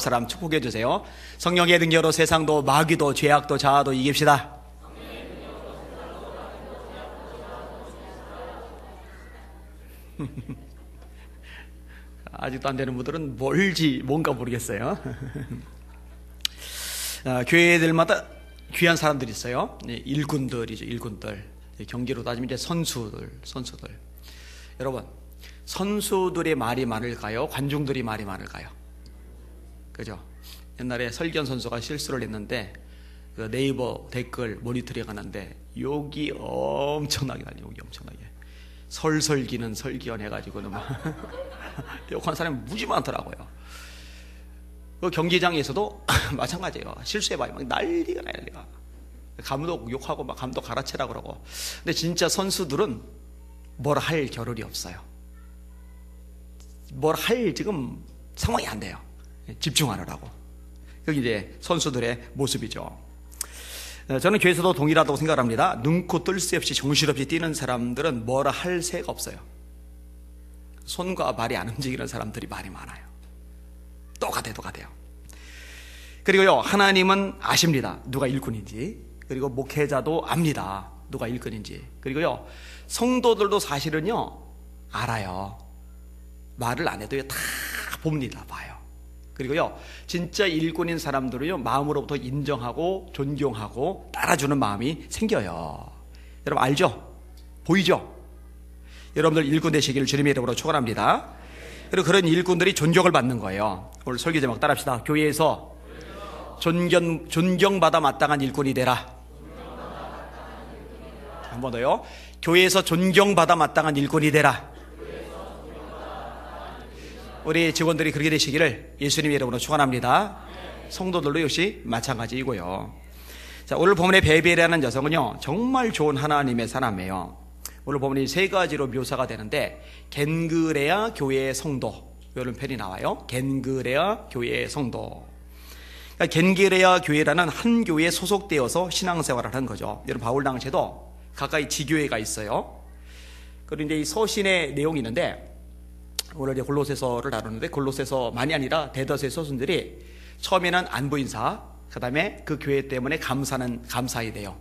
사람 축복해 주세요. 성령의 능력으로 세상도 마귀도 죄악도 자아도 이깁시다. 아직도 안 되는 분들은 뭔가 모르겠어요. 교회들마다 귀한 사람들이 있어요. 일꾼들이죠, 일꾼들. 경기로 따지면 이제 선수들. 여러분, 선수들의 말이 많을까요? 관중들이 말이 많을까요? 그죠? 옛날에 설기현 선수가 실수를 했는데 그 네이버 댓글 모니터링 하는데 욕이 엄청나게 나요. 욕이 엄청나게. 설설기는 설기현 해가지고는 막 욕하는 사람이 무지 많더라고요. 그 경기장에서도 마찬가지예요. 실수해봐요. 막 난리가. 감독 욕하고 막 감독 갈아치라 그러고. 근데 진짜 선수들은 뭘 할 겨를이 없어요. 뭘 할 지금 상황이 안 돼요. 집중하느라고. 여기 이제 선수들의 모습이죠. 저는 교회에서도 동일하다고 생각합니다. 눈코 뜰 새 없이 정신없이 뛰는 사람들은 뭐라 할 새가 없어요. 손과 발이 안 움직이는 사람들이 많이 많아요. 똑같아요. 그리고요, 하나님은 아십니다. 누가 일꾼인지. 그리고 목회자도 압니다. 누가 일꾼인지. 그리고요, 성도들도 사실은요, 알아요. 말을 안 해도요, 다 봅니다. 봐요. 그리고요, 진짜 일꾼인 사람들은요, 마음으로부터 인정하고 존경하고 따라주는 마음이 생겨요. 여러분 알죠? 보이죠? 여러분들 일꾼 되시기를 주님의 이름으로 축원합니다. 그리고 그런 일꾼들이 존경을 받는 거예요. 오늘 설교 제목 따라합시다. 교회에서 존경받아 마땅한 일꾼이 되라. 한 번 더요. 교회에서 존경받아 마땅한 일꾼이 되라. 우리 직원들이 그렇게 되시기를 예수님의 이름으로 축원합니다. 성도들도 역시 마찬가지이고요. 자, 오늘 본문의 베베라는 여성은요, 정말 좋은 하나님의 사람이에요. 오늘 본문이 세 가지로 묘사가 되는데, 겐그레아 교회의 성도, 이런 편이 나와요. 겐그레아 교회의 성도. 그러니까 겐그레아 교회라는 한 교회에 소속되어서 신앙생활을 하는 거죠. 여러분 바울 당시에도 가까이 지교회가 있어요. 그리고 이제 이 서신의 내용이 있는데, 오늘 이제 골로새서를 다루는데, 골로새서만이 아니라 대다수의 서신들이 처음에는 안부 인사, 그 다음에 그 교회 때문에 감사해야 돼요.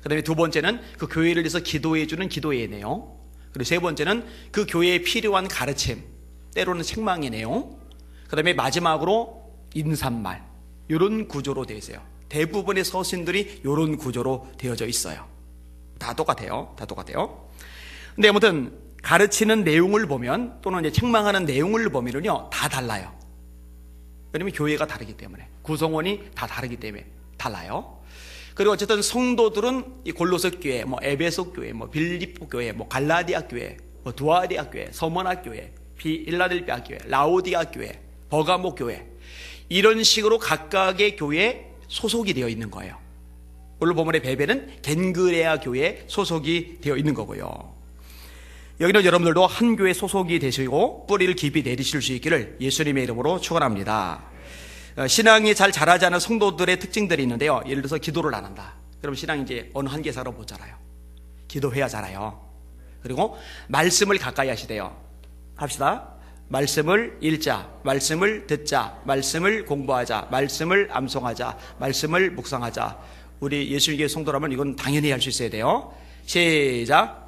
그 다음에 두 번째는 그 교회를 위해서 기도해주는 기도의 내용, 그리고 세 번째는 그 교회에 필요한 가르침, 때로는 책망의 내용, 그 다음에 마지막으로 인사말, 이런 구조로 되어 있어요. 대부분의 서신들이 이런 구조로 되어져 있어요. 다 똑같아요. 근데 아무튼 가르치는 내용을 보면, 또는 이제 책망하는 내용을 보면요, 다 달라요. 왜냐면 교회가 다르기 때문에, 구성원이 다 다르기 때문에 달라요. 그리고 어쨌든 성도들은 이 골로새 교회, 에베소 교회, 빌립보 교회, 갈라디아 교회, 두아디아 교회, 서머나 교회, 빌라델피아 교회, 라오디아 교회, 버가모 교회, 이런 식으로 각각의 교회에 소속이 되어 있는 거예요. 오늘 본문의 베베는 겐그레아 교회에 소속이 되어 있는 거고요. 여기는 여러분들도 한 교회 소속이 되시고 뿌리를 깊이 내리실 수 있기를 예수님의 이름으로 축원합니다. 신앙이 잘 자라지 않은 성도들의 특징들이 있는데요. 예를 들어서 기도를 안 한다. 그럼 신앙이 이제 어느 한계사로 못 자라요. 기도해야 자라요. 그리고 말씀을 가까이 하시대요. 합시다. 말씀을 읽자, 말씀을 듣자, 말씀을 공부하자, 말씀을 암송하자, 말씀을 묵상하자. 우리 예수님의 성도라면 이건 당연히 할 수 있어야 돼요. 시작.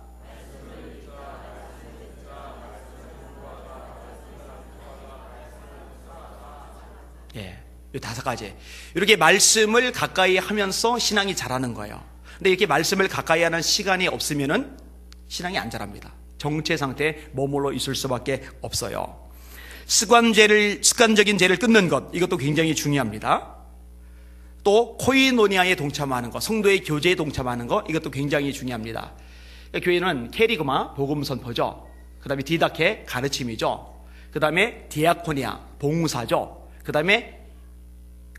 예, 이 5가지. 이렇게 말씀을 가까이 하면서 신앙이 자라는 거예요. 근데 이렇게 말씀을 가까이 하는 시간이 없으면은 신앙이 안 자랍니다. 정체 상태에 머물러 있을 수밖에 없어요. 습관적인 죄를 끊는 것, 이것도 굉장히 중요합니다. 또 코이노니아에 동참하는 것, 성도의 교제에 동참하는 것, 이것도 굉장히 중요합니다. 그러니까 교회는 캐리그마, 복음 선포죠. 그 다음에 디다케, 가르침이죠. 그 다음에 디아코니아, 봉사죠. 그 다음에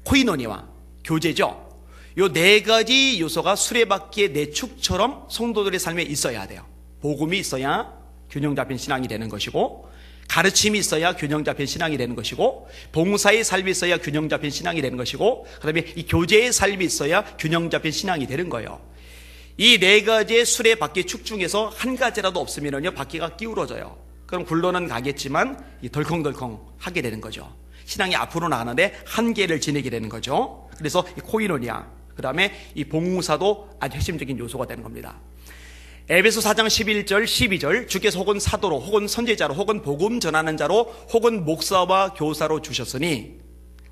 코이노니아, 교제죠. 이 4가지 요소가 수레바퀴의 4축처럼 성도들의 삶에 있어야 돼요. 복음이 있어야 균형 잡힌 신앙이 되는 것이고, 가르침이 있어야 균형 잡힌 신앙이 되는 것이고, 봉사의 삶이 있어야 균형 잡힌 신앙이 되는 것이고, 그 다음에 이 교제의 삶이 있어야 균형 잡힌 신앙이 되는 거예요. 이 4가지의 수레바퀴 축 중에서 한 가지라도 없으면요, 바퀴가 기울어져요. 그럼 굴러는 가겠지만 덜컹덜컹 하게 되는 거죠. 신앙이 앞으로 나가는데 한계를 지니게 되는 거죠. 그래서 이 코이노니아, 그 다음에 이 봉사도 아주 핵심적인 요소가 되는 겁니다. 에베소 4장 11절 12절 주께서 혹은 사도로 혹은 선지자로 혹은 복음 전하는 자로 혹은 목사와 교사로 주셨으니,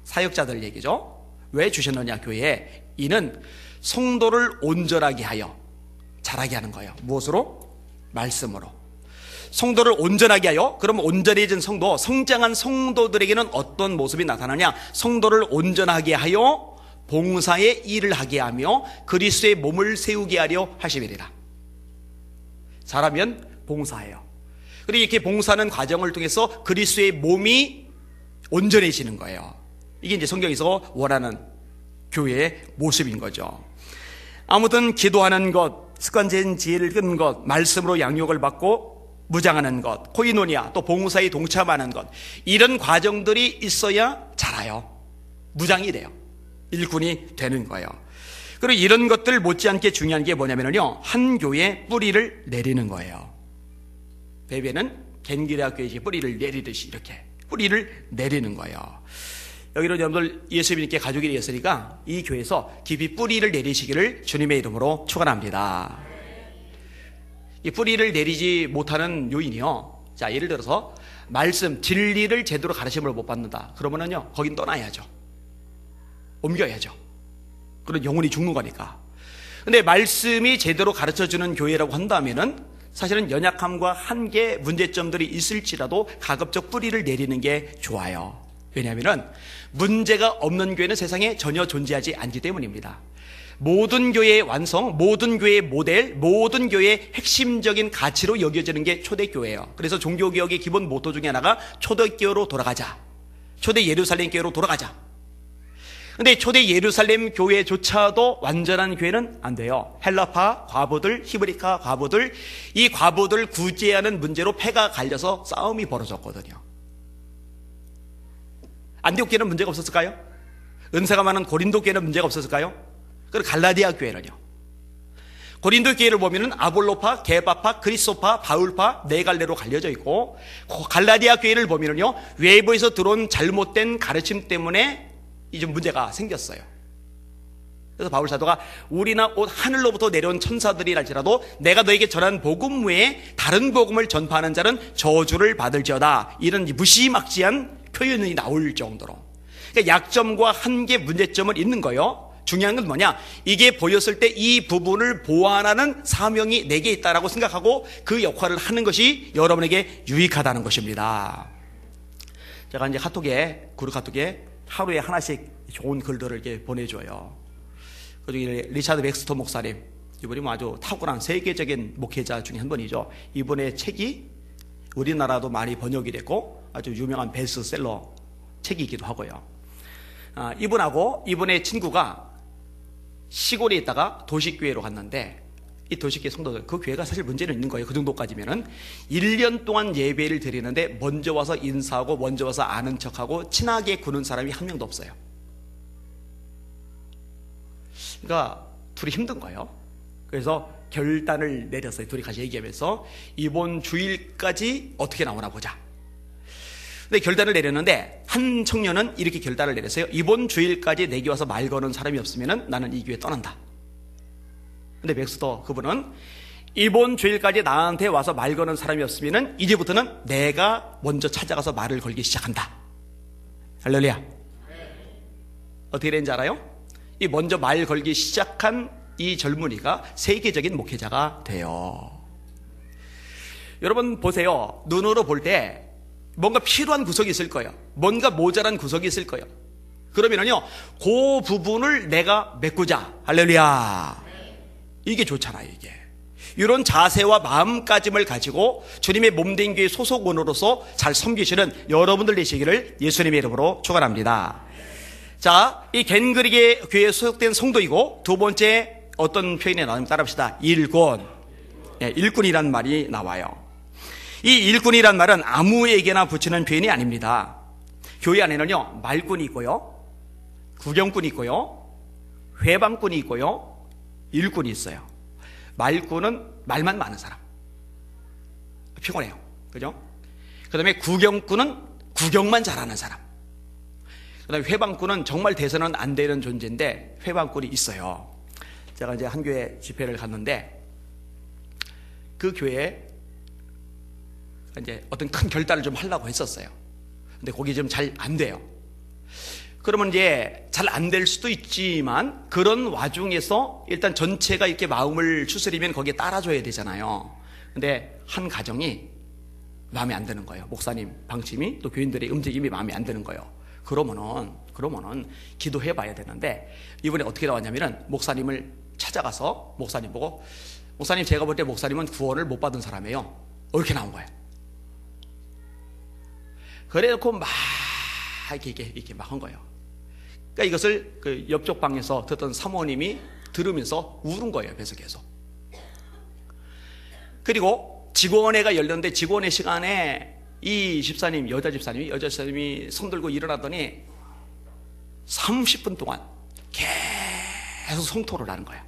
사역자들 얘기죠. 왜 주셨느냐 교회에? 이는 성도를 온전하게 하여 자라게 하는 거예요. 무엇으로? 말씀으로. 성도를 온전하게 하여, 그러면 온전해진 성도, 성장한 성도들에게는 어떤 모습이 나타나냐? 성도를 온전하게 하여 봉사의 일을 하게 하며 그리스도의 몸을 세우게 하려 하심이리라. 잘하면 봉사해요. 그리고 이렇게 봉사하는 과정을 통해서 그리스도의 몸이 온전해지는 거예요. 이게 이제 성경에서 원하는 교회의 모습인 거죠. 아무튼 기도하는 것, 습관된 지혜를 끄는 것, 말씀으로 양육을 받고 무장하는 것, 코이노니아, 또 봉사에 동참하는 것, 이런 과정들이 있어야 자라요. 무장이 돼요. 일꾼이 되는 거예요. 그리고 이런 것들 못지않게 중요한 게 뭐냐면요, 한 교회에 뿌리를 내리는 거예요. 베베는 겐기레학교에 뿌리를 내리듯이 이렇게 뿌리를 내리는 거예요. 여기로 여러분들 예수 믿게 가족이 되었으니까 이 교회에서 깊이 뿌리를 내리시기를 주님의 이름으로 축원합니다. 이 뿌리를 내리지 못하는 요인이요, 자, 예를 들어서 말씀, 진리를 제대로 가르침을 못 받는다 그러면은요, 거긴 떠나야죠. 옮겨야죠. 그런 영혼이 죽는 거니까. 근데 말씀이 제대로 가르쳐주는 교회라고 한다면은 사실은 연약함과 한계, 문제점들이 있을지라도 가급적 뿌리를 내리는 게 좋아요. 왜냐하면은 문제가 없는 교회는 세상에 전혀 존재하지 않기 때문입니다. 모든 교회의 완성, 모든 교회의 모델, 모든 교회의 핵심적인 가치로 여겨지는 게 초대교회예요. 그래서 종교개혁의 기본 모토 중에 하나가 초대교회로 돌아가자, 초대 예루살렘 교회로 돌아가자. 근데 초대 예루살렘 교회조차도 완전한 교회는 안 돼요. 헬라파 과부들, 히브리카 과부들, 이 과부들 구제하는 문제로 패가 갈려서 싸움이 벌어졌거든요. 안디옥 교회는 문제가 없었을까요? 은사가 많은 고린도 교회는 문제가 없었을까요? 그리고 갈라디아 교회는요. 고린도 교회를 보면은 아볼로파, 게바파, 그리스도파, 바울파 네 갈래로 갈려져 있고, 갈라디아 교회를 보면은요, 외부에서 들어온 잘못된 가르침 때문에 이제 문제가 생겼어요. 그래서 바울 사도가 우리나 옷 하늘로부터 내려온 천사들이랄지라도 내가 너에게 전한 복음 외에 다른 복음을 전파하는 자는 저주를 받을지어다, 이런 무시막지한 표현이 나올 정도로. 그러니까 약점과 한계, 문제점은 있는 거예요. 중요한 건 뭐냐, 이게 보였을 때 이 부분을 보완하는 사명이 내게 있다라고 생각하고 그 역할을 하는 것이 여러분에게 유익하다는 것입니다. 제가 이제 그룹 카톡에 하루에 하나씩 좋은 글들을 이렇게 보내줘요. 그중에 리차드 맥스터 목사님, 이분이 아주 탁월한 세계적인 목회자 중에 한 분이죠. 이분의 책이 우리나라도 많이 번역이 됐고 아주 유명한 베스트셀러 책이기도 하고요. 이분하고 이분의 친구가 시골에 있다가 도시교회로 갔는데, 이 도시교회 성도들, 그 교회가 사실 문제는 있는 거예요. 그 정도까지면은 1년 동안 예배를 드리는데 먼저 와서 인사하고 먼저 와서 아는 척하고 친하게 구는 사람이 한 명도 없어요. 그러니까 둘이 힘든 거예요. 그래서 결단을 내렸어요. 둘이 같이 얘기하면서 이번 주일까지 어떻게 나오나 보자. 근데 결단을 내렸는데 한 청년은 이렇게 결단을 내렸어요. 이번 주일까지 내게 와서 말 거는 사람이 없으면 나는 이 교회 떠난다. 근데 맥스터 그분은 이번 주일까지 나한테 와서 말 거는 사람이 없으면 이제부터는 내가 먼저 찾아가서 말을 걸기 시작한다. 할렐루야. 어떻게 되는지 알아요? 이 먼저 말 걸기 시작한 이 젊은이가 세계적인 목회자가 돼요. 여러분 보세요. 눈으로 볼 때 뭔가 필요한 구석이 있을 거예요. 뭔가 모자란 구석이 있을 거예요. 그러면은요, 그 부분을 내가 메꾸자. 할렐루야. 이게 좋잖아요. 이게 이런 자세와 마음가짐을 가지고 주님의 몸된 교회 소속원으로서 잘 섬기시는 여러분들 되시기를 예수님의 이름으로 축원합니다. 자, 이 겐그릭의 교회에 소속된 성도이고, 두 번째 어떤 표현이 나오면 따라합시다. 일꾼. 일꾼이란 말이 나와요. 이 일꾼이란 말은 아무에게나 붙이는 표현이 아닙니다. 교회 안에는요, 말꾼이 있고요, 구경꾼이 있고요, 회방꾼이 있고요, 일꾼이 있어요. 말꾼은 말만 많은 사람, 피곤해요. 그죠? 그 다음에 구경꾼은 구경만 잘하는 사람. 그다음에 회방꾼은 정말 돼서는 안 되는 존재인데 회방꾼이 있어요. 제가 이제 한 교회 집회를 갔는데 그 교회에 이제 어떤 큰 결단을 좀 하려고 했었어요. 근데 거기 좀 잘 안 돼요. 그러면 이제 잘 안 될 수도 있지만 그런 와중에서 일단 전체가 이렇게 마음을 추스리면 거기에 따라줘야 되잖아요. 근데 한 가정이 마음에 안 드는 거예요. 목사님 방침이, 또 교인들의 움직임이 마음에 안 드는 거예요. 그러면은 기도해 봐야 되는데 이번에 어떻게 나왔냐면은 목사님을 찾아가서 목사님 보고, 목사님 제가 볼 때 목사님은 구원을 못 받은 사람이에요. 이렇게 나온 거예요. 그래놓고 막 이렇게 막 한 거예요. 그러니까 이것을 그 옆쪽 방에서 듣던 사모님이 들으면서 우는 거예요. 계속. 그리고 직원회가 열렸는데 직원회 시간에 이 집사님, 여자 집사님이 손 들고 일어나더니 30분 동안 계속 성토를 하는 거야.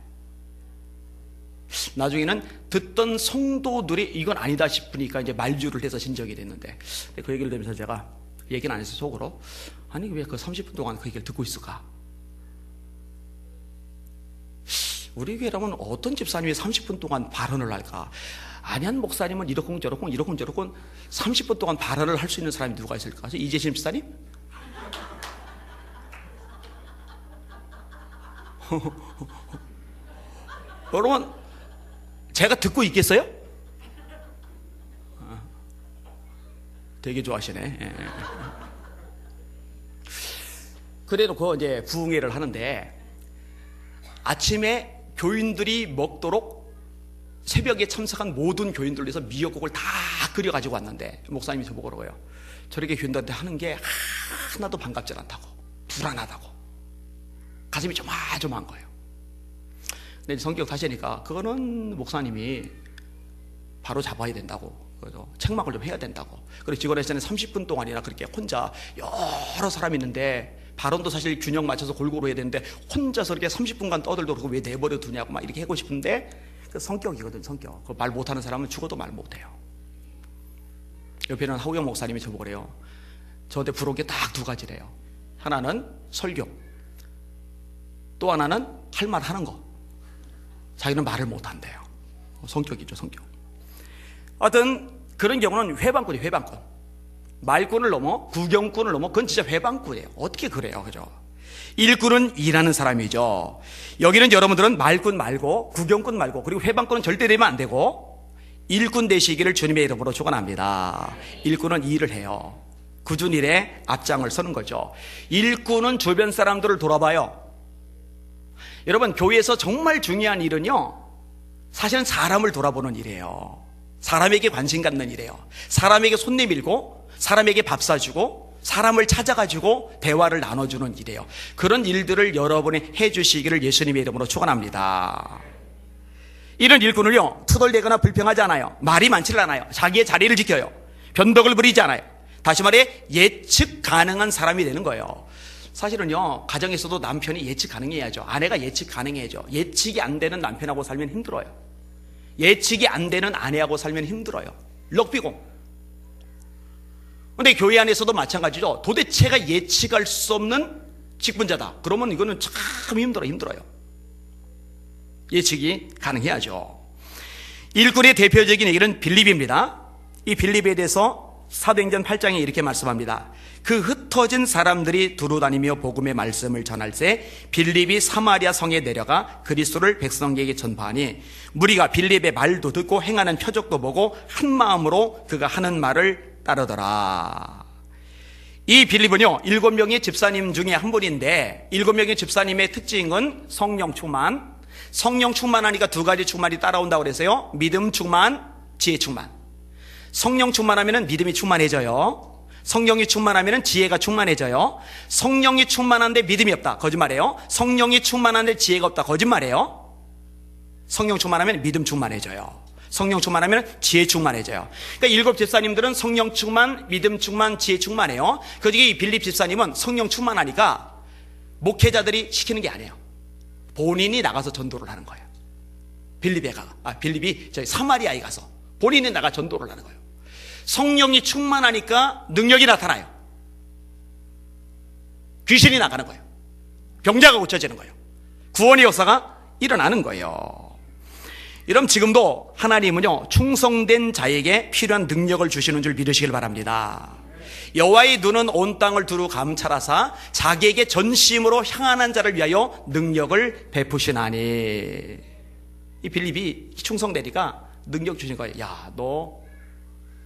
나중에는 듣던 성도들이 이건 아니다 싶으니까 이제 말주를 해서 진정이 됐는데, 그 얘기를 들으면서 제가 얘기는 안 해서 속으로, 아니 왜 그 30분 동안 그 얘기를 듣고 있을까? 우리 교회라면 어떤 집사님이 30분 동안 발언을 할까? 안현 목사님은 이러쿵 저러쿵 30분 동안 발언을 할 수 있는 사람이 누가 있을까? 이재신 집사님? 여러분, 제가 듣고 있겠어요? 되게 좋아하시네. 그래놓고 이제 부흥회를 하는데 아침에 교인들이 먹도록 새벽에 참석한 모든 교인들을 위해서 미역국을 다 끓여가지고 왔는데 목사님이 저보고 그러고요. 저렇게 교인들한테 하는 게 하나도 반갑지 않다고, 불안하다고, 가슴이 조마조마한 거예요. 근데 성격 다시 하니까 그거는 목사님이 바로 잡아야 된다고, 그래서 책망을 좀 해야 된다고. 그리고 직원회에서는 30분 동안이나 그렇게 혼자 여러 사람이 있는데 발언도 사실 균형 맞춰서 골고루 해야 되는데 혼자서 이렇게 30분간 떠들도록 왜 내버려 두냐고 막 이렇게 하고 싶은데, 그 성격이거든, 성격. 그 말 못하는 사람은 죽어도 말 못해요. 옆에는 하우영 목사님이 저보고 그래요. 저한테 부러운 게 딱 두 가지래요. 하나는 설교, 또 하나는 할 말 하는 거. 자기는 말을 못한대요. 성격이죠, 성격. 하여튼 그런 경우는 회방꾼이에요, 회방꾼. 말꾼을 넘어, 구경꾼을 넘어, 그건 진짜 회방꾼이에요. 어떻게 그래요, 그죠? 일꾼은 일하는 사람이죠. 여기는 여러분들은 말꾼 말고, 구경꾼 말고, 그리고 회방꾼은 절대 되면 안 되고, 일꾼 되시기를 주님의 이름으로 축원합니다. 일꾼은 일을 해요. 굳은 일에 앞장을 서는 거죠. 일꾼은 주변 사람들을 돌아봐요. 여러분, 교회에서 정말 중요한 일은요, 사실은 사람을 돌아보는 일이에요. 사람에게 관심 갖는 일이에요. 사람에게 손 내밀고, 사람에게 밥 사주고, 사람을 찾아가지고 대화를 나눠주는 일이에요. 그런 일들을 여러분이 해주시기를 예수님의 이름으로 축원합니다. 이런 일꾼을요, 투덜대거나 불평하지 않아요. 말이 많지를 않아요. 자기의 자리를 지켜요. 변덕을 부리지 않아요. 다시 말해 예측 가능한 사람이 되는 거예요. 사실은요, 가정에서도 남편이 예측 가능해야죠. 아내가 예측 가능해야죠. 예측이 안 되는 남편하고 살면 힘들어요. 예측이 안 되는 아내하고 살면 힘들어요. 럭비공. 근데 교회 안에서도 마찬가지죠. 도대체가 예측할 수 없는 직분자다. 그러면 이거는 참 힘들어요. 예측이 가능해야죠. 일꾼의 대표적인 얘기는 빌립입니다. 이 빌립에 대해서 사도행전 8장에 이렇게 말씀합니다. 그 흩어진 사람들이 두루다니며 복음의 말씀을 전할새 빌립이 사마리아 성에 내려가 그리스도를 백성에게 전파하니 무리가 빌립의 말도 듣고 행하는 표적도 보고 한 마음으로 그가 하는 말을 따르더라. 이 빌립은요, 7명의 집사님 중에 한 분인데 7명의 집사님의 특징은 성령 충만. 성령 충만하니까 두 가지 충만이 따라온다고 그래서요, 믿음 충만, 지혜 충만. 성령 충만하면 믿음이 충만해져요. 성령이 충만하면 지혜가 충만해져요. 성령이 충만한데 믿음이 없다, 거짓말이에요. 성령이 충만한데 지혜가 없다, 거짓말이에요. 성령 충만하면 믿음 충만해져요. 성령 충만하면 지혜 충만해져요. 그러니까 7 집사님들은 성령 충만, 믿음 충만, 지혜 충만해요. 그중에 이 빌립 집사님은 성령 충만하니까 목회자들이 시키는 게 아니에요. 본인이 나가서 전도를 하는 거예요. 빌립이 사마리아에 가서 본인이 나가 전도를 하는 거예요. 성령이 충만하니까 능력이 나타나요. 귀신이 나가는 거예요. 병자가 고쳐지는 거예요. 구원의 역사가 일어나는 거예요. 여러분, 지금도 하나님은요, 충성된 자에게 필요한 능력을 주시는 줄 믿으시길 바랍니다. 여호와의 눈은 온 땅을 두루 감찰하사 자기에게 전심으로 향하는 자를 위하여 능력을 베푸시나니. 이 빌립이 충성되니까 능력 주신 거예요. 야, 너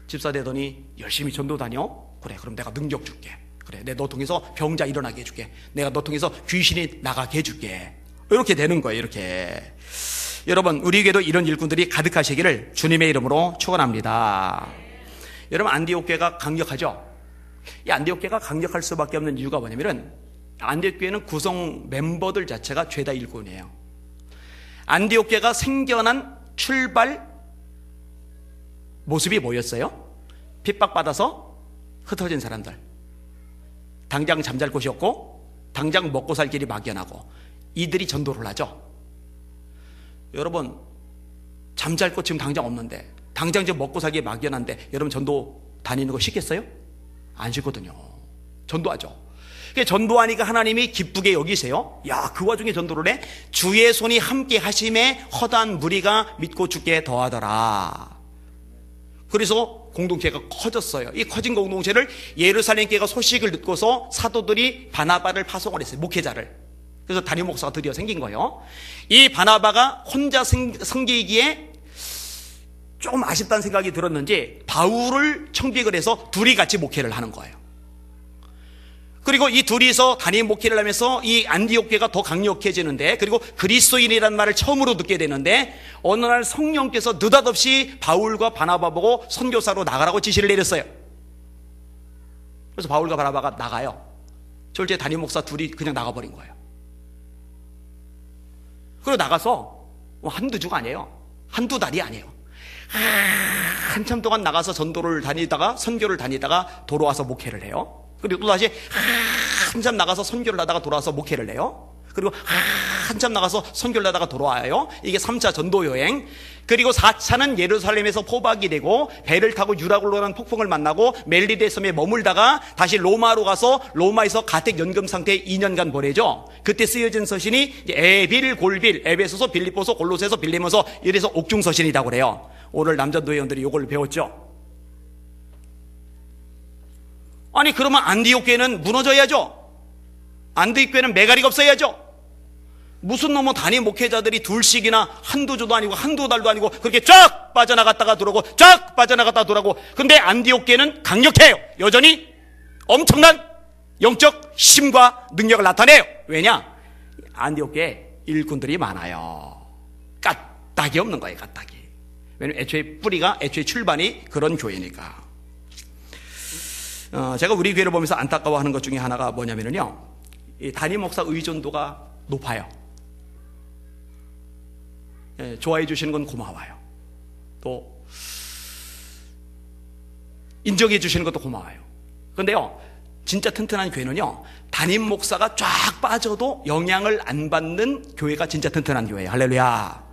집사 되더니 열심히 전도 다녀? 그래, 그럼 내가 능력 줄게. 그래, 내가 너 통해서 병자 일어나게 해줄게. 내가 너 통해서 귀신이 나가게 해줄게. 이렇게 되는 거예요. 이렇게. 여러분, 우리에게도 이런 일꾼들이 가득하시기를 주님의 이름으로 축원합니다. 여러분, 안디옥 교회가 강력하죠? 이 안디옥 교회가 강력할 수밖에 없는 이유가 뭐냐면은, 안디옥 교회는 구성 멤버들 자체가 죄다 일꾼이에요. 안디옥 교회가 생겨난 출발 모습이 뭐였어요? 핍박받아서 흩어진 사람들, 당장 잠잘 곳이 없고 당장 먹고 살 길이 막연하고, 이들이 전도를 하죠. 여러분, 잠잘 곳 지금 당장 없는데, 당장 지금 먹고 살기 막연한데, 여러분 전도 다니는 거 쉽겠어요? 안 쉽거든요. 전도하죠. 전도하니까 하나님이 기쁘게 여기세요. 야, 그 와중에 전도를 해? 주의 손이 함께 하심에 허다한 무리가 믿고 죽게 더하더라. 그래서 공동체가 커졌어요. 이 커진 공동체를 예루살렘 교회가 소식을 듣고서 사도들이 바나바를 파송을 했어요. 목회자를. 그래서 담임 목사가 드디어 생긴 거예요. 이 바나바가 혼자 섬기기에 좀 아쉽다는 생각이 들었는지 바울을 청빙을 해서 둘이 같이 목회를 하는 거예요. 그리고 이 둘이서 담임 목회를 하면서 이 안디옥 교회가 더 강력해지는데, 그리고 그리스도인이라는 말을 처음으로 듣게 되는데, 어느 날 성령께서 느닷없이 바울과 바나바 보고 선교사로 나가라고 지시를 내렸어요. 그래서 바울과 바나바가 나가요. 졸지에 담임 목사 둘이 그냥 나가버린 거예요. 그리고 나가서 한두 주가 아니에요. 한두 달이 아니에요. 한참 동안 나가서 전도를 다니다가 선교를 다니다가 돌아와서 목회를 해요. 그리고 또 다시 한참 나가서 선교를 하다가 돌아와서 목회를 해요. 그리고 한참 나가서 선교를 하다가 돌아와요. 이게 3차 전도 여행. 그리고 4차는 예루살렘에서 포박이 되고 배를 타고 유라굴로라는 폭풍을 만나고 멜리데 섬에 머물다가 다시 로마로 가서 로마에서 가택 연금 상태에 2년간 보내죠. 그때 쓰여진 서신이 에빌, 골빌, 에베소서, 빌립보서, 골로새서, 빌레몬서, 이래서 옥중 서신이라고 그래요. 오늘 남전도 회원들이 이걸 배웠죠. 아니, 그러면 안디옥 교회는 무너져야죠. 안디옥 교회는 메가리가 없어야죠. 무슨 놈의 담임 목회자들이 둘씩이나 한두 주도 아니고 한두 달도 아니고 그렇게 쫙 빠져나갔다가 들어오고 쫙 빠져나갔다가 들어오고. 근데 안디옥 교회는 강력해요. 여전히 엄청난 영적 힘과 능력을 나타내요. 왜냐? 안디옥 교회에 일꾼들이 많아요. 까딱이 없는 거예요. 까딱이. 왜냐면 애초에 뿌리가, 애초에 출발이 그런 교회니까. 제가 우리 교회를 보면서 안타까워하는 것 중에 하나가 뭐냐면요, 이 담임 목사 의존도가 높아요. 예, 좋아해 주시는 건 고마워요. 또 인정해 주시는 것도 고마워요. 그런데요, 진짜 튼튼한 교회는요, 담임 목사가 쫙 빠져도 영향을 안 받는 교회가 진짜 튼튼한 교회예요. 할렐루야.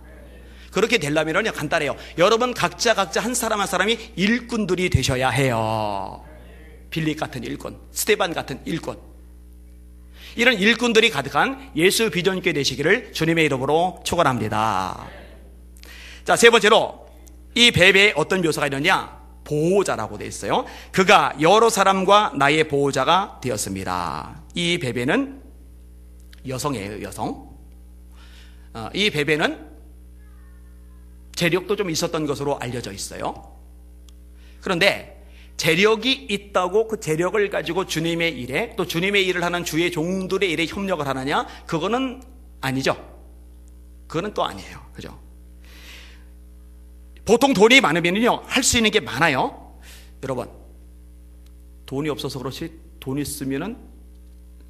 그렇게 되려면요, 간단해요. 여러분 각자 한 사람 한 사람이 일꾼들이 되셔야 해요. 빌립 같은 일꾼, 스데반 같은 일꾼, 이런 일꾼들이 가득한 예수 비전교회 되시기를 주님의 이름으로 축원합니다. 자, 세 번째로 이 베베에 어떤 묘사가 있느냐? 보호자라고 되어 있어요. 그가 여러 사람과 나의 보호자가 되었습니다. 이 베베는 여성이에요. 여성. 이 베베는 재력도 좀 있었던 것으로 알려져 있어요. 그런데 재력이 있다고 그 재력을 가지고 주님의 일에, 또 주님의 일을 하는 주의 종들의 일에 협력을 하느냐? 그거는 아니죠. 그거는 또 아니에요. 그죠? 보통 돈이 많으면요, 할 수 있는 게 많아요. 여러분, 돈이 없어서 그렇지 돈 있으면은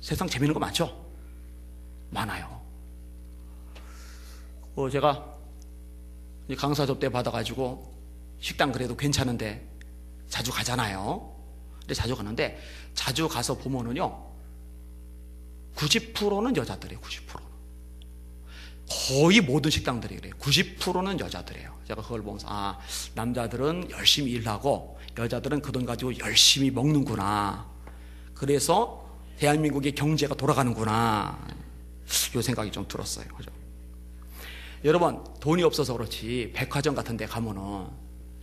세상 재밌는 거 많죠? 많아요. 제가 강사 접대 받아가지고 식당 그래도 괜찮은데 자주 가잖아요. 근데 자주 가는데, 자주 가서 보면은요, 90%는 여자들이에요. 90%는. 거의 모든 식당들이 그래요. 90%는 여자들이에요. 제가 그걸 보면서, 남자들은 열심히 일하고 여자들은 그 돈 가지고 열심히 먹는구나. 그래서 대한민국의 경제가 돌아가는구나. 이 생각이 좀 들었어요. 그죠? 여러분, 돈이 없어서 그렇지 백화점 같은 데 가면은,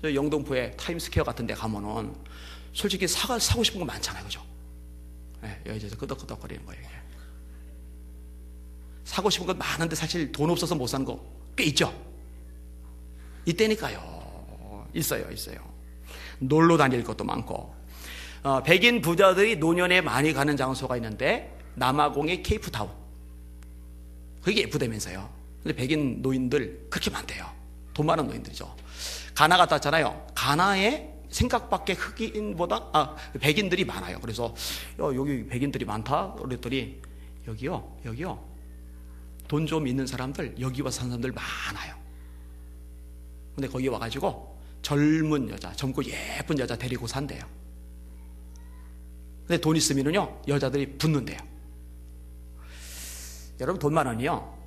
영등포에 타임스퀘어 같은 데 가면은 솔직히 사고 싶은 거 많잖아요. 그죠? 네, 여기서 끄덕끄덕거리는 거예요. 이게. 사고 싶은 거 많은데 사실 돈 없어서 못 사는 거 꽤 있죠? 이때니까요. 있어요. 놀러 다닐 것도 많고. 백인 부자들이 노년에 많이 가는 장소가 있는데 남아공의 케이프타운. 그게 예쁘다면서요. 근데 백인 노인들 그렇게 많대요. 돈 많은 노인들이죠. 가나 갔다 왔잖아요. 가나에 생각밖의 흑인보다 백인들이 많아요. 그래서 여기 백인들이 많다 그랬더니 여기요 돈 좀 있는 사람들, 여기 와서 사는 사람들 많아요. 근데 거기 와가지고 젊은 여자, 젊고 예쁜 여자 데리고 산대요. 근데 돈 있으면요 여자들이 붙는데요. 여러분, 돈 많으면요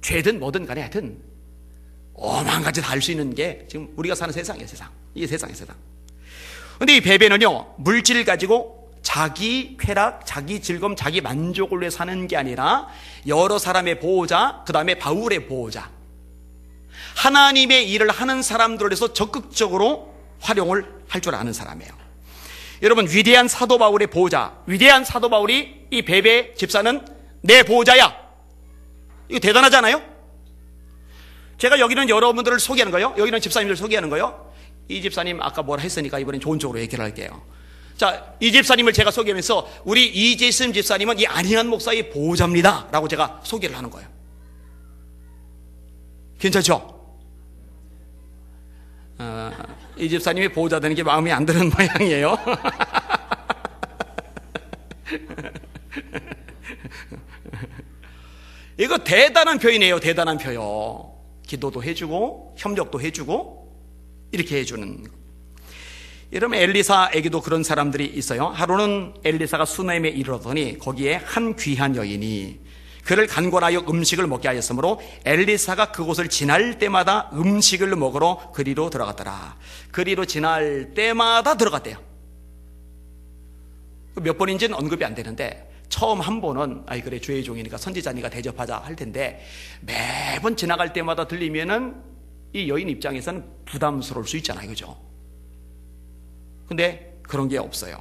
죄든 뭐든 간에 하여튼 오만 가지 다 할 수 있는 게 지금 우리가 사는 세상이에요. 세상. 이게 세상이에요. 세상. 근데 이 베베는요 물질 가지고 자기 쾌락, 자기 즐거움, 자기 만족을 위해 사는 게 아니라 여러 사람의 보호자, 그 다음에 바울의 보호자, 하나님의 일을 하는 사람들을 위해서 적극적으로 활용을 할 줄 아는 사람이에요. 여러분, 위대한 사도 바울의 보호자, 위대한 사도 바울이 이 베베 집사는 내 보호자야. 이거 대단하잖아요? 제가 여기는 여러분들을 소개하는 거예요. 여기는 집사님들 소개하는 거예요. 이 집사님 아까 뭐라 했으니까 이번엔 좋은 쪽으로 얘기를 할게요. 자, 이 집사님을 제가 소개하면서 우리 이재승 집사님은 이 안희한 목사의 보호자입니다 라고 제가 소개를 하는 거예요. 괜찮죠? 이 집사님이 보호자 되는 게 마음에 안 드는 모양이에요. 이거 대단한 표현이에요. 대단한 표현. 기도도 해주고 협력도 해주고 이렇게 해주는. 여러분, 엘리사에게도 그런 사람들이 있어요. 하루는 엘리사가 수넴에 이르렀더니 거기에 한 귀한 여인이 그를 간권하여 음식을 먹게 하였으므로 엘리사가 그곳을 지날 때마다 음식을 먹으러 그리로 들어갔더라. 그리로 지날 때마다 들어갔대요. 몇 번인지는 언급이 안 되는데 처음 한 번은 그래 주의 종이니까 선지자니까 대접하자 할 텐데 매번 지나갈 때마다 들리면은 이 여인 입장에서는 부담스러울 수 있잖아요. 그죠? 근데 그런 게 없어요.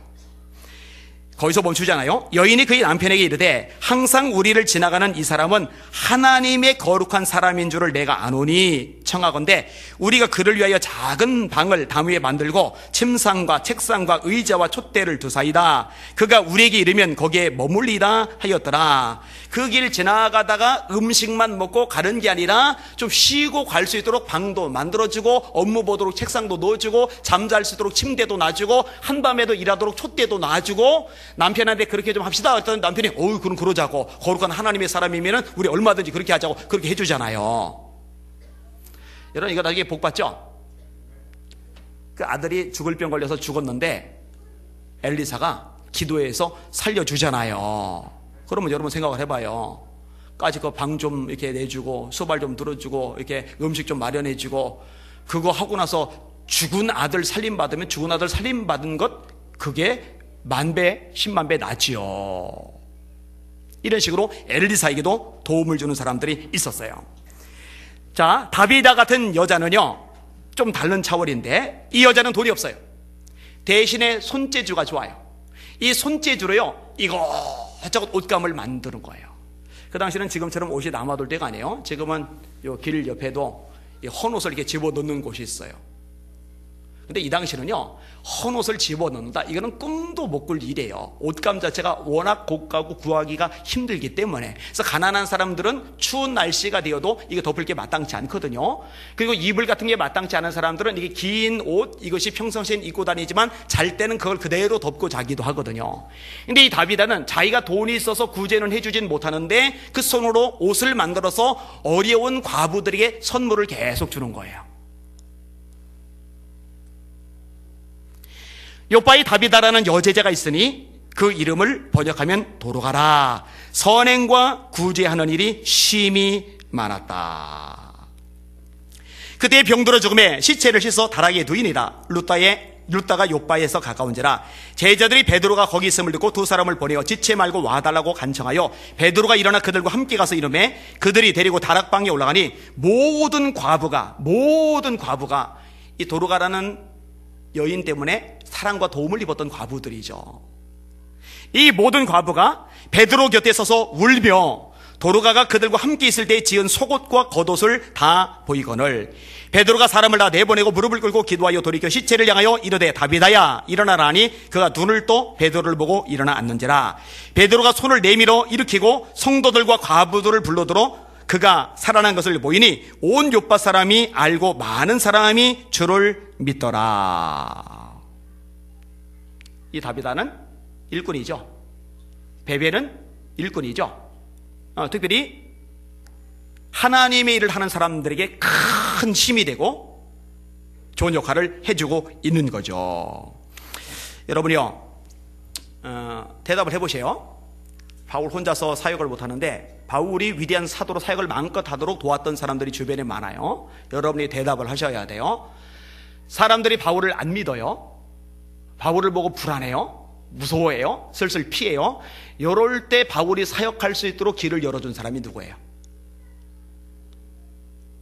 거기서 멈추잖아요. 여인이 그의 남편에게 이르되 항상 우리를 지나가는 이 사람은 하나님의 거룩한 사람인 줄을 내가 아노니 청하건대 우리가 그를 위하여 작은 방을 담 위에 만들고 침상과 책상과 의자와 촛대를 두사이다. 그가 우리에게 이르면 거기에 머물리다 하였더라. 그 길 지나가다가 음식만 먹고 가는 게 아니라 좀 쉬고 갈 수 있도록 방도 만들어주고 업무 보도록 책상도 넣어주고 잠잘 수 있도록 침대도 놔주고 한밤에도 일하도록 촛대도 놔주고 남편한테 그렇게 좀 합시다 했더니 남편이 그럼 그러자고 거룩한 하나님의 사람이면은 우리 얼마든지 그렇게 하자고 그렇게 해주잖아요. 여러분, 이거 나중에 복 받죠? 그 아들이 죽을 병 걸려서 죽었는데 엘리사가 기도해서 살려주잖아요. 그러면 여러분 생각을 해봐요. 까짓 거 방 좀 이렇게 내주고 수발 좀 들어주고 이렇게 음식 좀 마련해주고 그거 하고 나서 죽은 아들 살림받으면 죽은 아들 살림받은 것 그게 만배, 10만배 낫지요. 이런 식으로 엘리사에게도 도움을 주는 사람들이 있었어요. 자, 다비다 같은 여자는요 좀 다른 차원인데 이 여자는 돈이 없어요. 대신에 손재주가 좋아요. 이 손재주로요 이것저것 옷감을 만드는 거예요. 그 당시는 지금처럼 옷이 남아돌 때가 아니에요. 지금은 요 길 옆에도 헌옷을 이렇게 집어넣는 곳이 있어요. 근데 이 당시는요 헌옷을 집어넣는다 이거는 꿈도 못 꿀 일이에요. 옷감 자체가 워낙 고가고 구하기가 힘들기 때문에. 그래서 가난한 사람들은 추운 날씨가 되어도 이거 덮을 게 마땅치 않거든요. 그리고 이불 같은 게 마땅치 않은 사람들은 이게 긴 옷 이것이 평상시엔 입고 다니지만 잘 때는 그걸 그대로 덮고 자기도 하거든요. 근데 이 다비다는 자기가 돈이 있어서 구제는 해주진 못하는데 그 손으로 옷을 만들어서 어려운 과부들에게 선물을 계속 주는 거예요. 요바이 다비다라는 여제자가 있으니 그 이름을 번역하면 도로가라. 선행과 구제하는 일이 심히 많았다. 그때의 병들어 죽음에 시체를 씻어 다락에 두이니라. 루타의 룻다가 욥바에서 가까운지라. 제자들이 베드로가 거기 있음을 듣고 두 사람을 보내어 지체 말고 와달라고 간청하여 베드로가 일어나 그들과 함께 가서 이르매 그들이 데리고 다락방에 올라가니 모든 과부가 이 도르가라는 여인 때문에 사랑과 도움을 입었던 과부들이죠. 이 모든 과부가 베드로 곁에 서서 울며 도르가가 그들과 함께 있을 때 지은 속옷과 겉옷을 다 보이거늘 베드로가 사람을 다 내보내고 무릎을 꿇고 기도하여 돌이켜 시체를 향하여 이르되 다비다야 일어나라 하니 그가 눈을 떠 베드로를 보고 일어나 앉는지라. 베드로가 손을 내밀어 일으키고 성도들과 과부들을 불러들어 그가 살아난 것을 보이니 온 욥바 사람이 알고 많은 사람이 주를 믿더라. 이 다비다는 일꾼이죠. 베베는 일꾼이죠. 특별히 하나님의 일을 하는 사람들에게 큰 힘이 되고 좋은 역할을 해주고 있는 거죠. 여러분이요, 대답을 해보세요. 바울 혼자서 사역을 못하는데 바울이 위대한 사도로 사역을 마음껏 하도록 도왔던 사람들이 주변에 많아요. 여러분이 대답을 하셔야 돼요. 사람들이 바울을 안 믿어요. 바울을 보고 불안해요. 무서워해요. 슬슬 피해요. 이럴 때 바울이 사역할 수 있도록 길을 열어준 사람이 누구예요?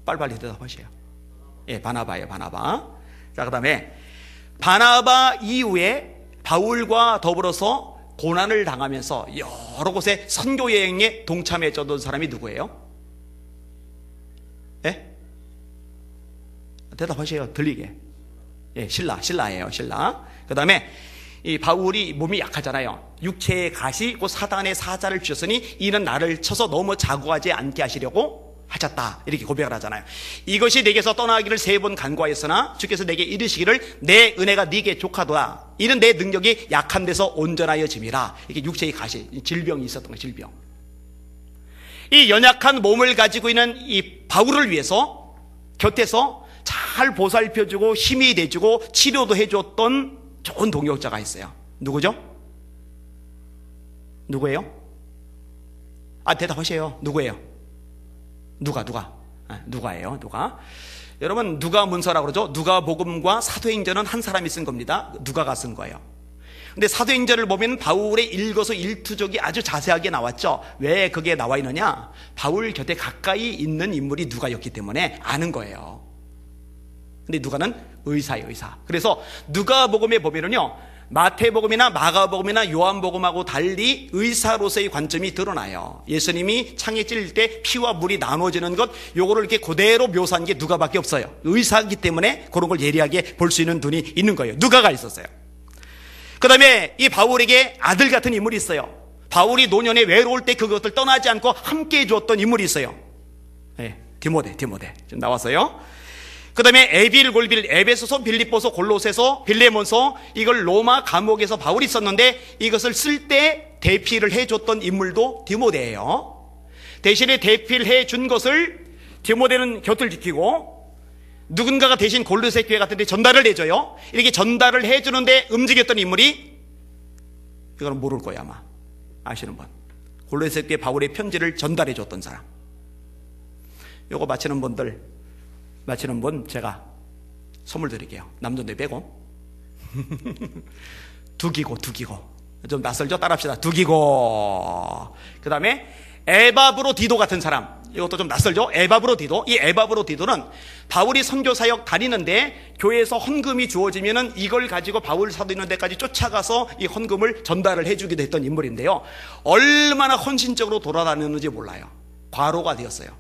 빨리빨리 대답하세요. 예, 바나바예요. 바나바. 자, 그 다음에 바나바 이후에 바울과 더불어서 고난을 당하면서 여러 곳에 선교 여행에 동참해줬던 사람이 누구예요? 예? 대답하세요. 들리게. 예, 신라예요. 신라. 그 다음에 이 바울이 몸이 약하잖아요. 육체의 가시 곧 사단의 사자를 주셨으니 이는 나를 쳐서 너무 자고하지 않게 하시려고 하셨다. 이렇게 고백을 하잖아요. 이것이 내게서 떠나기를 3번 간구하였으나 주께서 내게 이르시기를 내 은혜가 네게 족하도다. 이는 내 능력이 약한 데서 온전하여짐이라. 이게 육체의 가시, 질병이 있었던 거예요. 질병. 이 연약한 몸을 가지고 있는 이 바울을 위해서 곁에서 잘 보살펴주고 힘이 돼주고 치료도 해줬던 좋은 동역자가 있어요. 누구죠? 누구예요? 대답하세요. 누구예요? 누가예요? 누가? 여러분, 누가 문서라고 그러죠? 누가복음과 사도행전은 한 사람이 쓴 겁니다. 누가가 쓴 거예요. 근데 사도행전을 보면 바울의 일거수 일투족이 아주 자세하게 나왔죠. 왜 그게 나와 있느냐? 바울 곁에 가까이 있는 인물이 누가였기 때문에 아는 거예요. 근데 누가는 의사예요, 의사. 그래서 누가복음에 보면은요, 마태복음이나 마가복음이나 요한복음하고 달리 의사로서의 관점이 드러나요. 예수님이 창에 찔릴 때 피와 물이 나눠지는 것, 요거를 이렇게 그대로 묘사한 게 누가밖에 없어요. 의사이기 때문에 그런 걸 예리하게 볼 수 있는 눈이 있는 거예요. 누가가 있었어요. 그 다음에 이 바울에게 아들 같은 인물이 있어요. 바울이 노년에 외로울 때 그것을 떠나지 않고 함께 해주었던 인물이 있어요. 네, 디모데 지금 나왔어요. 그 다음에 에빌, 골빌, 에베소서, 빌립보서, 골로새서, 빌레몬서, 이걸 로마 감옥에서 바울이 있었는데 이것을 쓸 때 대피를 해줬던 인물도 디모데예요. 대신에 대피를 해준 것을 디모데는 곁을 지키고 누군가가 대신 골로새 교회 같은 데 전달을 해줘요. 이렇게 전달을 해주는데 움직였던 인물이, 이거는 모를 거예요 아마. 아시는 분. 골로새 교회 바울의 편지를 전달해줬던 사람. 요거 마치는 분 제가 선물 드릴게요. 남존대 빼고. 두기고. 좀 낯설죠? 따라합시다. 두기고. 그 다음에 에바브로디도 같은 사람. 이것도 좀 낯설죠? 에바브로디도. 이 에바브로디도는 바울이 선교사역 다니는데 교회에서 헌금이 주어지면은 이걸 가지고 바울 사도 있는 데까지 쫓아가서 이 헌금을 전달을 해주기도 했던 인물인데요. 얼마나 헌신적으로 돌아다녔는지 몰라요. 과로가 되었어요.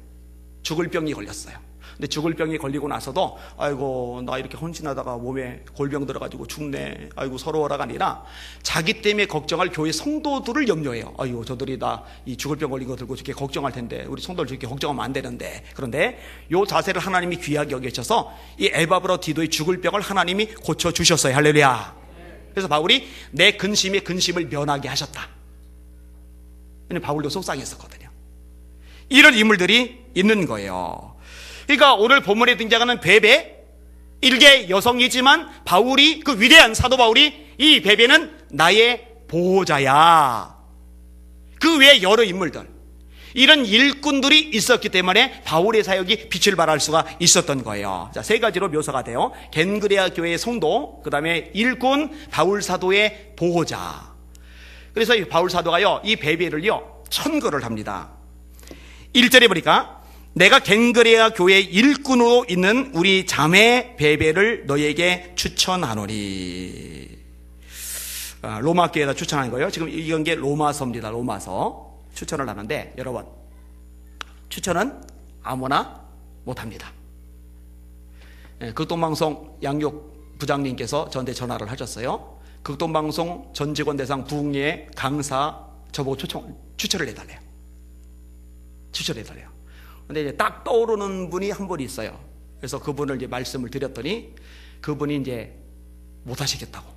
죽을 병이 걸렸어요. 근데 죽을 병이 걸리고 나서도 아이고 나 이렇게 헌신하다가 몸에 골병 들어가지고 죽네, 아이고 서러워라가 아니라 자기 때문에 걱정할 교회 성도들을 염려해요. 아이고 저들이 나 이 죽을 병 걸린 거 들고 저렇게 걱정할 텐데 우리 성도들 저렇게 걱정하면 안 되는데. 그런데 요 자세를 하나님이 귀하게 여기셔서 이 에바브로디도의 죽을 병을 하나님이 고쳐주셨어요. 할렐루야. 그래서 바울이 내 근심의 근심을 면하게 하셨다. 왜냐면 바울도 속상했었거든요. 이런 인물들이 있는 거예요. 그러니까 오늘 본문에 등장하는 베베, 일개 여성이지만 바울이, 그 위대한 사도 바울이 이 베베는 나의 보호자야. 그 외에 여러 인물들, 이런 일꾼들이 있었기 때문에 바울의 사역이 빛을 발할 수가 있었던 거예요. 자, 세 가지로 묘사가 돼요. 겐그레아 교회의 성도, 그 다음에 일꾼, 바울 사도의 보호자. 그래서 이 바울 사도가요, 이 베베를요, 천거를 합니다. 1절에 보니까 내가 겐그레아 교회 일꾼으로 있는 우리 자매 베베를 너에게 추천하노니. 로마 교회에다 추천하는 거예요. 지금 이건 게 로마서입니다. 로마서. 추천을 하는데 여러분, 추천은 아무나 못합니다. 극동방송 양육 부장님께서 저한테 전화를 하셨어요. 극동방송 전 직원 대상 부흥회 강사 저보고 추천을 해달래요. 추천을 해달래요. 근데 이제 딱 떠오르는 분이 한 분이 있어요. 그래서 그분을 이제 말씀을 드렸더니 그분이 이제 못하시겠다고.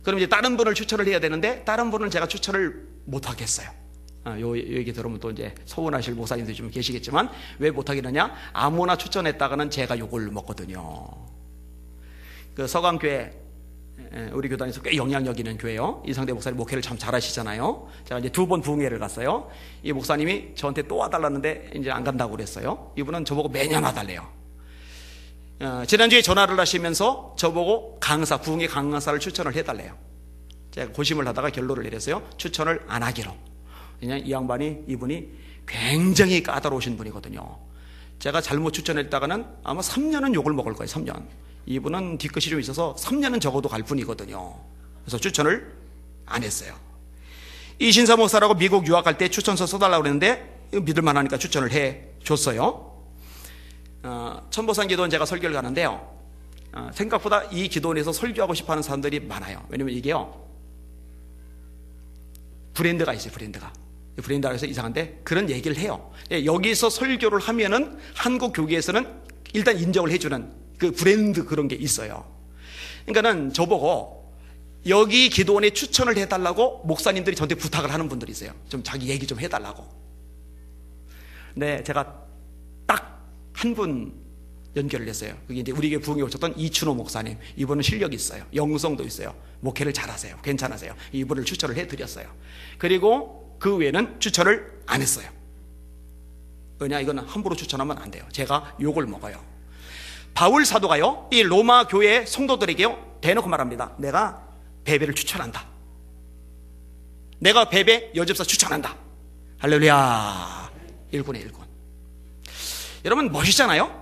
그럼 이제 다른 분을 추천을 해야 되는데 다른 분은 제가 추천을 못 하겠어요. 요 얘기 들으면 또 이제 서운하실 목사님들이 좀 계시겠지만 왜 못 하겠느냐? 아무나 추천했다가는 제가 욕을 먹거든요. 그 서강교회 우리 교단에서 꽤 영향력 있는 교회요. 이상대 목사님 목회를 참 잘하시잖아요. 제가 이제 2번 부흥회를 갔어요. 이 목사님이 저한테 또 와달라는데 이제 안 간다고 그랬어요. 이분은 저보고 매년 와달래요. 지난주에 전화를 하시면서 저보고 강사, 부흥회 강사를 추천을 해달래요. 제가 고심을 하다가 결론을 내렸어요. 추천을 안 하기로. 그냥 이분이 굉장히 까다로우신 분이거든요. 제가 잘못 추천했다가는 아마 3년은 욕을 먹을 거예요. 3년. 이분은 뒤끝이 좀 있어서 3년은 적어도 갈 분이거든요. 그래서 추천을 안 했어요. 이신사 목사라고 미국 유학할 때 추천서 써달라고 그랬는데 믿을만 하니까 추천을 해줬어요. 천보산 기도원 제가 설교를 가는데요, 생각보다 이 기도원에서 설교하고 싶어하는 사람들이 많아요. 왜냐면 이게요, 브랜드가 있어요. 브랜드가 해서 이상한데 그런 얘기를 해요. 여기서 설교를 하면은 한국 교계에서는 일단 인정을 해주는 그 브랜드 그런 게 있어요. 그러니까는 저보고 여기 기도원에 추천을 해달라고 목사님들이 저한테 부탁을 하는 분들이 있어요. 좀 자기 얘기 좀 해달라고. 근데 제가 딱 한 분 연결을 했어요. 그게 이제 우리 교회 부흥에 오셨던 이춘호 목사님. 이분은 실력이 있어요. 영성도 있어요. 목회를 잘하세요. 괜찮으세요. 이분을 추천을 해드렸어요. 그리고 그 외에는 추천을 안 했어요. 왜냐, 이거는 함부로 추천하면 안 돼요. 제가 욕을 먹어요. 바울 사도가요, 이 로마 교회 성도들에게요, 대놓고 말합니다. 내가 베베를 추천한다. 내가 베베 여집사 추천한다. 할렐루야. 일꾼의 일꾼. 여러분 멋있잖아요.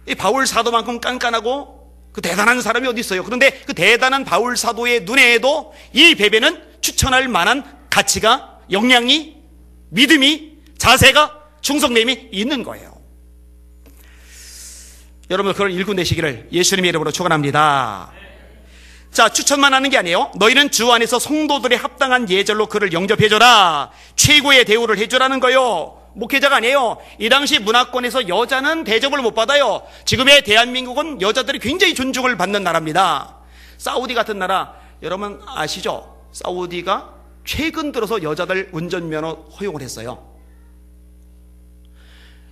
이 바울 사도만큼 깐깐하고 그 대단한 사람이 어디 있어요. 그런데 그 대단한 바울 사도의 눈에도 이 베베는 추천할 만한 가치가, 역량이, 믿음이, 자세가, 충성됨이 있는 거예요. 여러분 그런 일꾼 되시기를 예수님의 이름으로 축원합니다. 자, 추천만 하는 게 아니에요. 너희는 주 안에서 성도들의 합당한 예절로 그를 영접해줘라. 최고의 대우를 해주라는 거요. 목회자가 아니에요. 이 당시 문화권에서 여자는 대접을 못 받아요. 지금의 대한민국은 여자들이 굉장히 존중을 받는 나라입니다. 사우디 같은 나라 여러분 아시죠? 사우디가 최근 들어서 여자들 운전면허 허용을 했어요.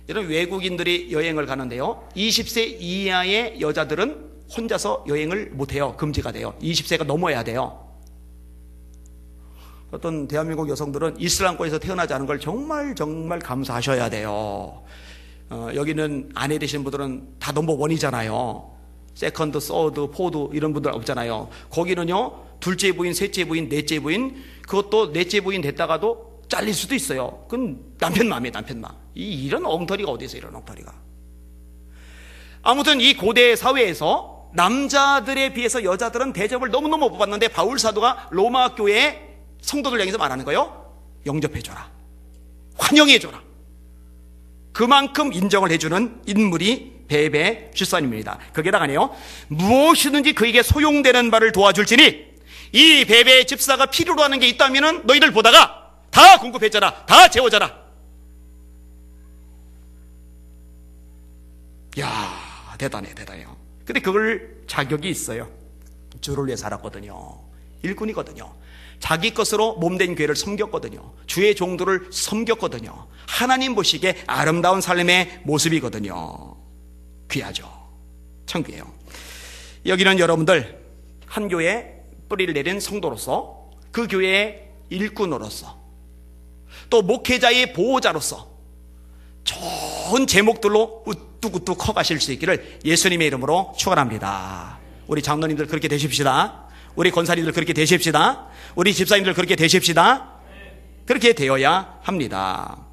여러분 외국인들이 여행을 가는데요, 20세 이하의 여자들은 혼자서 여행을 못해요. 금지가 돼요. 20세가 넘어야 돼요. 어떤 대한민국 여성들은 이슬람권에서 태어나지 않은 걸 정말 감사하셔야 돼요. 여기는 아내 되신 분들은 다 넘버 원이잖아요. 세컨드, 서드, 포드 이런 분들 없잖아요. 거기는요, 둘째 부인, 셋째 부인, 넷째 부인, 그것도 넷째 부인 됐다가도 잘릴 수도 있어요. 그건 남편 마음이에요. 남편 마음. 이런 엉터리가 어디 있어요. 이런 엉터리가. 아무튼 이 고대 사회에서 남자들에 비해서 여자들은 대접을 너무너무 못 받는데 바울 사도가 로마 교회에 성도들 향해서 말하는 거예요. 영접해줘라. 환영해줘라. 그만큼 인정을 해주는 인물이 베베 집사님입니다. 거기에다가 아니에요, 무엇이든지 그에게 소용되는 바를 도와줄지니 이 베베 집사가 필요로 하는 게 있다면 너희들 보다가 다 공급해줘라. 다 채워줘라. 이야, 대단해요. 근데 그걸 자격이 있어요. 주를 위해 살았거든요. 일꾼이거든요. 자기 것으로 몸된 교회를 섬겼거든요. 주의 종들을 섬겼거든요. 하나님 보시기에 아름다운 삶의 모습이거든요. 귀하죠. 참 귀해요. 여기는 여러분들 한 교회에 뿌리를 내린 성도로서, 그 교회의 일꾼으로서, 또 목회자의 보호자로서 좋은 제목들로 우뚝우뚝 커가실 수 있기를 예수님의 이름으로 축원합니다. 우리 장로님들 그렇게 되십시다. 우리 권사님들 그렇게 되십시다. 우리 집사님들 그렇게 되십시다. 그렇게 되어야 합니다.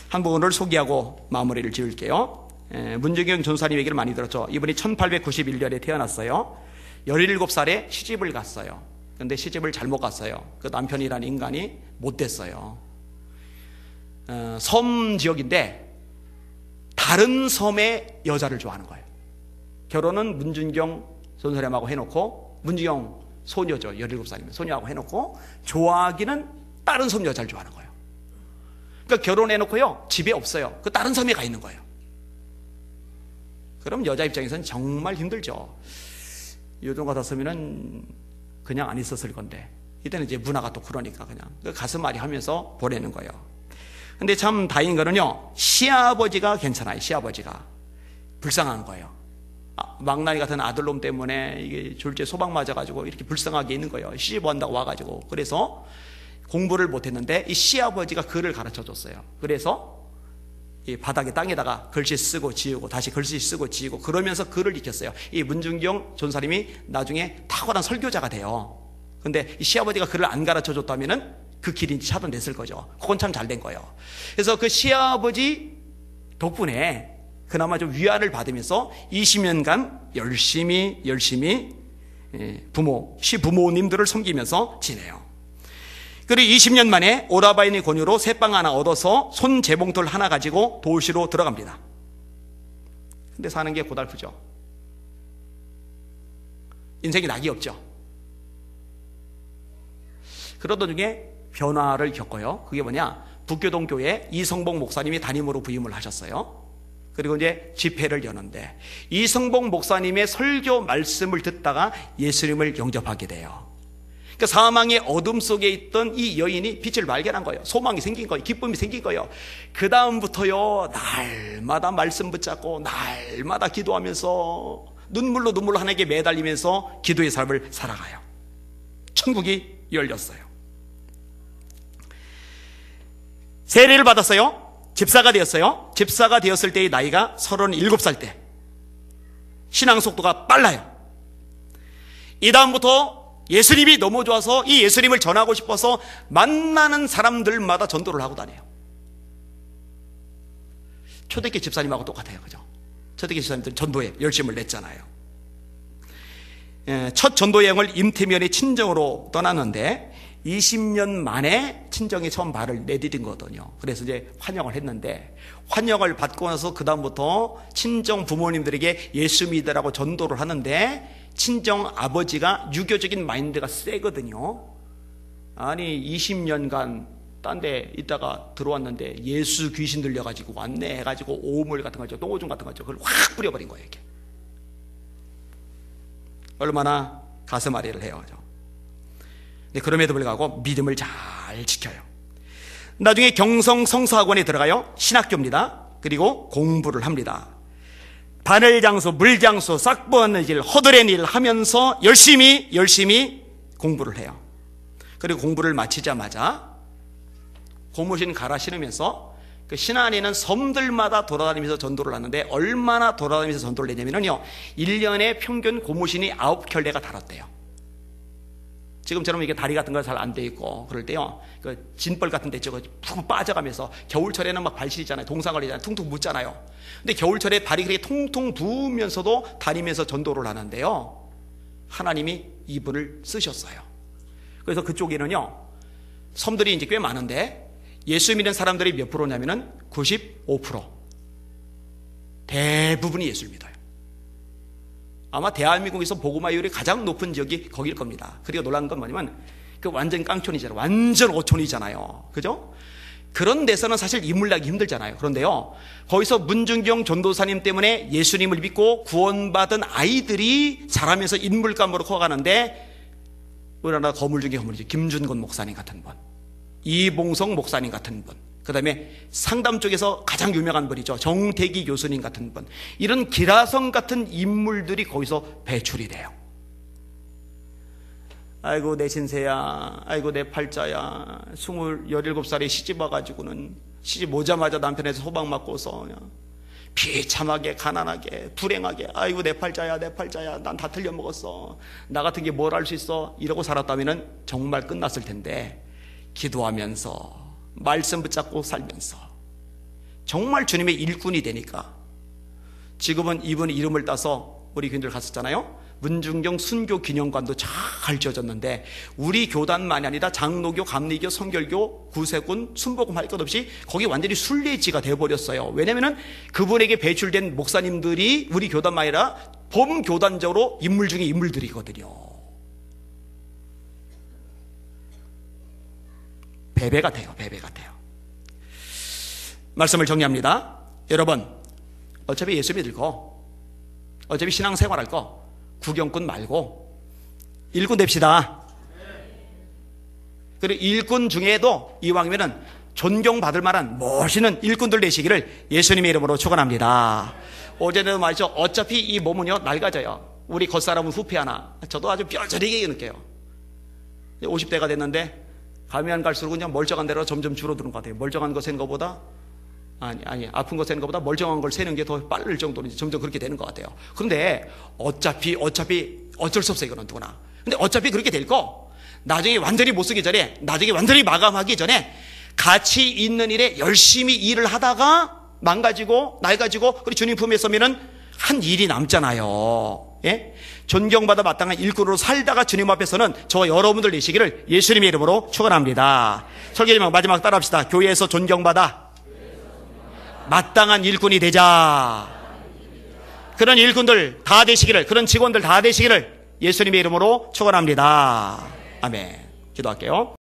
한 분을 소개하고 마무리를 지을게요. 문준경 전사님 얘기를 많이 들었죠. 이분이 1891년에 태어났어요. 17살에 시집을 갔어요. 근데 시집을 잘못 갔어요. 그 남편이라는 인간이 못됐어요. 섬 지역인데 다른 섬의 여자를 좋아하는 거예요. 결혼은 문준경 전사님하고 해놓고, 문준경 소녀죠. 17살이면 소녀하고 해놓고, 좋아하기는 다른 섬 여자를 좋아하는 거예요. 그러니까 결혼해놓고요, 집에 없어요. 그 다른 섬에 가 있는 거예요. 그럼 여자 입장에서는 정말 힘들죠. 요즘 같았으면 그냥 안 있었을 건데, 이때는 이제 문화가 또 그러니까 그냥 가슴앓이 하면서 보내는 거예요. 근데 참 다행인 거는요, 시아버지가 괜찮아요. 시아버지가 불쌍한 거예요. 망나니 같은 아들놈 때문에 이게 졸지에 소방 맞아가지고 이렇게 불쌍하게 있는 거예요. 시집 한다고 와가지고. 그래서 공부를 못했는데 이 시아버지가 글을 가르쳐 줬어요. 그래서 이 바닥에 땅에다가 글씨 쓰고 지우고 다시 글씨 쓰고 지우고 그러면서 글을 익혔어요. 이 문준경 전사님이 나중에 탁월한 설교자가 돼요. 근데 이 시아버지가 글을 안 가르쳐 줬다면은 그 길이 차단됐을 거죠. 그건 참 잘 된 거예요. 그래서 그 시아버지 덕분에 그나마 좀 위안을 받으면서 20년간 열심히 시부모님들을 섬기면서 지내요. 그리고 20년 만에 오라바인의 권유로 새빵 하나 얻어서 손 재봉틀 하나 가지고 도시로 들어갑니다. 근데 사는 게 고달프죠. 인생이 낙이 없죠. 그러던 중에 변화를 겪어요. 그게 뭐냐? 북교동 교회 이성복 목사님이 담임으로 부임을 하셨어요. 그리고 이제 집회를 여는데 이성복 목사님의 설교 말씀을 듣다가 예수님을 영접하게 돼요. 그러니까 사망의 어둠 속에 있던 이 여인이 빛을 발견한 거예요. 소망이 생긴 거예요. 기쁨이 생긴 거예요. 그 다음부터요, 날마다 말씀 붙잡고 날마다 기도하면서 눈물로 하나님께 매달리면서 기도의 삶을 살아가요. 천국이 열렸어요. 세례를 받았어요. 집사가 되었어요. 집사가 되었을 때의 나이가 37살 때. 신앙 속도가 빨라요. 이 다음부터 예수님이 너무 좋아서 이 예수님을 전하고 싶어서 만나는 사람들마다 전도를 하고 다녀요. 초대교회 집사님하고 똑같아요. 그죠? 초대교회 집사님들은 전도에 열심을 냈잖아요. 첫 전도 여행을 임태면의 친정으로 떠났는데 20년 만에 친정이 처음 발을 내디딘 거거든요. 그래서 이제 환영을 했는데 환영을 받고 나서 그 다음부터 친정 부모님들에게 예수 믿으라고 전도를 하는데 친정 아버지가 유교적인 마인드가 세거든요. 아니 20년간 딴 데 있다가 들어왔는데 예수 귀신 들려가지고 왔네 해가지고 오물 같은 거죠, 똥오줌 같은 거죠. 그걸 확 뿌려버린 거예요. 이렇게. 얼마나 가슴앓이를 해요. 네, 그럼에도 불구하고 믿음을 잘 지켜요. 나중에 경성 성서학원에 들어가요. 신학교입니다. 그리고 공부를 합니다. 바늘장수, 물장수, 싹버는 일, 허들의 일 하면서 열심히 공부를 해요. 그리고 공부를 마치자마자 고무신 갈아 신으면서 그 신안에 있는 섬들마다 돌아다니면서 전도를 하는데 얼마나 돌아다니면서 전도를 했냐면요, 1년에 평균 고무신이 9켤레가 달았대요. 지금처럼 이게 다리 같은 거 잘 안 돼 있고 그럴 때요, 그 진벌 같은 데 저거 푹 빠져가면서 겨울철에는 막 발 시리잖아요. 동상걸리잖아요. 퉁퉁 붓잖아요. 근데 겨울철에 발이 그렇게 퉁퉁 부으면서도 다니면서 전도를 하는데요, 하나님이 이분을 쓰셨어요. 그래서 그쪽에는요, 섬들이 이제 꽤 많은데 예수 믿는 사람들이 몇 프로냐면은 95%. 대부분이 예수를 믿어요. 아마 대한민국에서 복음화율이 가장 높은 지역이 거길 겁니다. 그리고 놀라운 건 뭐냐면 그 완전 깡촌이잖아요. 완전 어촌이잖아요. 그죠? 그런 데서는 사실 인물 나기 힘들잖아요. 그런데요, 거기서 문준경 전도사님 때문에 예수님을 믿고 구원받은 아이들이 자라면서 인물감으로 커가는데 우리나라 거물 중에 거물이죠. 김준건 목사님 같은 분, 이봉성 목사님 같은 분, 그 다음에 상담 쪽에서 가장 유명한 분이죠. 정태기 교수님 같은 분, 이런 기라성 같은 인물들이 거기서 배출이 돼요. 아이고 내 신세야, 아이고 내 팔자야, 17살에 시집 와가지고는 시집 오자마자 남편에서 소방 맞고서 비참하게 가난하게 불행하게, 아이고 내 팔자야 내 팔자야, 난 다 틀려먹었어, 나 같은 게 뭘 할 수 있어, 이러고 살았다면 정말 끝났을 텐데, 기도하면서 말씀 붙잡고 살면서 정말 주님의 일꾼이 되니까 지금은 이분의 이름을 따서 우리 교인들 갔었잖아요. 문중경 순교 기념관도 잘 지어졌는데 우리 교단만이 아니라 장로교, 감리교, 성결교, 구세군, 순복음 할 것 없이 거기 완전히 순례지가 되어버렸어요. 왜냐하면 그분에게 배출된 목사님들이 우리 교단만이 아니라 범교단적으로 인물 중에 인물들이거든요. 베베 같아요. 베베 같아요. 말씀을 정리합니다. 여러분, 어차피 예수 믿을 거, 어차피 신앙생활할 거 구경꾼 말고 일꾼 됩시다. 그리고 일꾼 중에도 이왕이면은 존경받을 만한 멋있는 일꾼들 되시기를 예수님의 이름으로 축원합니다. 어제는 말이죠. 어차피 이 몸은요 낡아져요. 우리 겉사람은 후패하나. 저도 아주 뼈저리게 느껴요. 50대가 됐는데 가면 갈수록 그냥 멀쩡한 대로 점점 줄어드는 것 같아요. 멀쩡한 거 세는 것보다 아니 아픈 거 세는 것보다 멀쩡한 걸 세는 게 더 빠를 정도로 점점 그렇게 되는 것 같아요. 그런데 어차피 어쩔 수 없어요. 이거는 누구나. 근데 어차피 그렇게 될 거 나중에 완전히 못 쓰기 전에, 나중에 완전히 마감하기 전에 가치 있는 일에 열심히 일을 하다가 망가지고 낡아지고 그리고 주님 품에 서면은 한 일이 남잖아요. 예? 존경받아 마땅한 일꾼으로 살다가 주님 앞에서는 저와 여러분들 되시기를 예수님의 이름으로 축원합니다. 설교님 마지막 따라합시다. 교회에서 존경받아 마땅한 일꾼이 되자. 그런 일꾼들 다 되시기를, 그런 직원들 다 되시기를 예수님의 이름으로 축원합니다. 아멘. 기도할게요.